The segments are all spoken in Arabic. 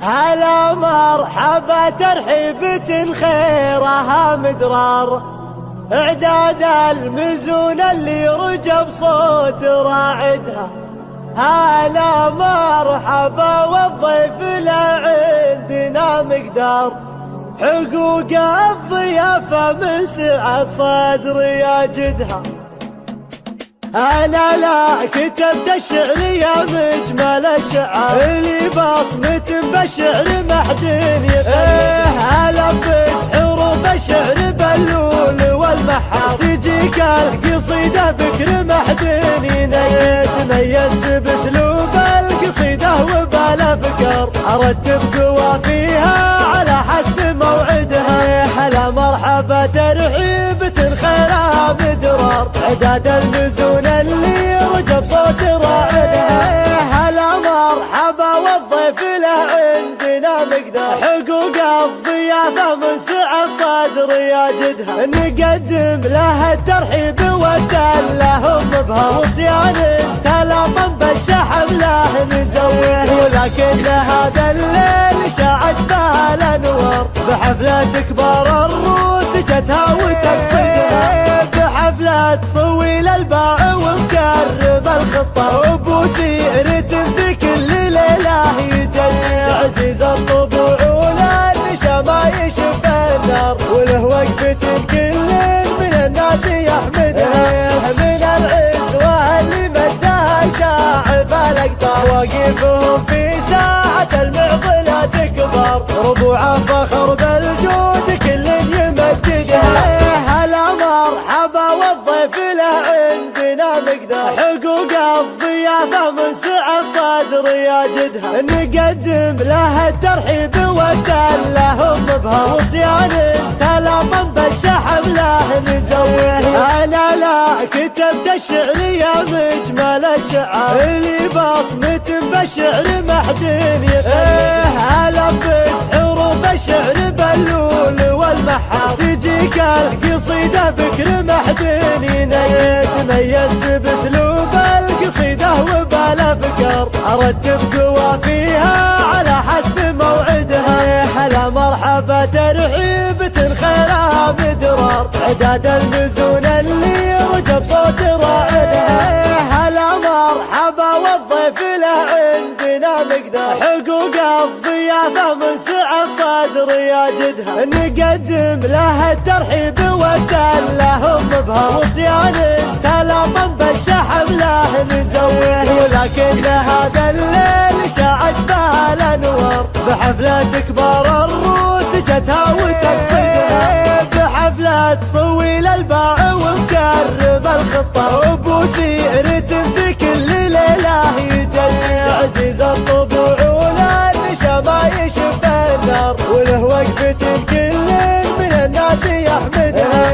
هلا مرحبا ترحيبة خيرها مدرار، اعداد المزون اللي رجب صوت راعدها. هلا مرحبا والضيف لا عندنا مقدار، حقوق الضيافة من سعة صدر يجدها. أنا لا كتبت الشعر يا مجمل الشعر، اللي بصمة بالشعر محدين يفهم. ألبس حروف الشعر باللول والمحار، تجيك القصيدة بكر محدين تميزت باسلوب القصيدة وبالافكار، ارتب قوافيها على حسب موعدها. هلا مرحبا ترحيبة خيرها بدرار، اعداد المزون اللي رجب صوت راعدها. هلا مرحبا والضيف له عندنا مقدار، حقوق الضيافة من سعة صدر يجدها. نقدم له الترحيب والتلهم بها، وصيان تلاطم بالشحم له نزوه. ولكن هذا الليل شاعت به الانوار، بحفلة كبار الروس جتها وتقصدها. بحفلة طويل الباع ومكرم الخطة، وبوسيرة في كل ليلة يجي عزيز الطبوع والنشا ما يشب النار، وله وقفة كل من الناس يحمدها. من العز واللي مدها شاعف الاقطار، واقفهم في ساعة المعضلة تكبر، ربوع فخر بالجود كل يمجدها. هلا مرحبا والضيف له عندنا مقدار، حقوق الضيافة من سعة صدر يجدها. نقدم له الترحيب والتلهم بها، وصيان تلاطم بالشحم له نزوه. انا لا كتبت الشعر يا مجمل الشعر، اللي بصمة بالشعر محدين يفهم. ألبس حروف الشعر باللول والمحار، تجيك القصيدة بكر محدين تميزت باسلوب القصيدة وبالافكار، ارتب قوافيها على حسب موعدها. هلا مرحبا ترحيبة خيرها بدرار، اعداد المزون اللي رجب صوت راعدها. هلا مرحبا والضيف له عندنا مقدار، حقوق الضيافة من سعة صدر يجدها. نقدم له الترحيب والتلهم بها، وصيان تلاطم بالشحم له نزوه. ولكن هذا الليل شاعت به الانوار، بحفلة كبار الروس جتها وتقصدها. بحفلة طويل الباع ومكرم الخطة، وبوسيرة في كل ليلة يجي عزيز الطبوع والنشا ما يشب النار، وله وقفة كل من الناس يحمدها.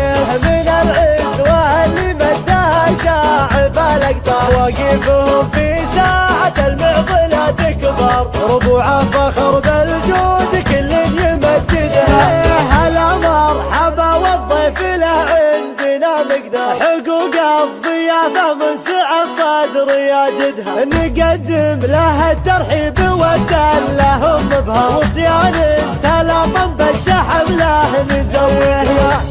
من العز واللي مدها شاعف الاقطار، واقفهم في ساعة المعضلة تكبر، ربوع فخر بالجود كل يمجدها. هلا مرحبا والضيف له عندنا مقدار، حقوق الضيافة من سعة صدر يجدها. نقدم له الترحيب والتلهم بها، وصيان تلاطم بالشحم له نزوه.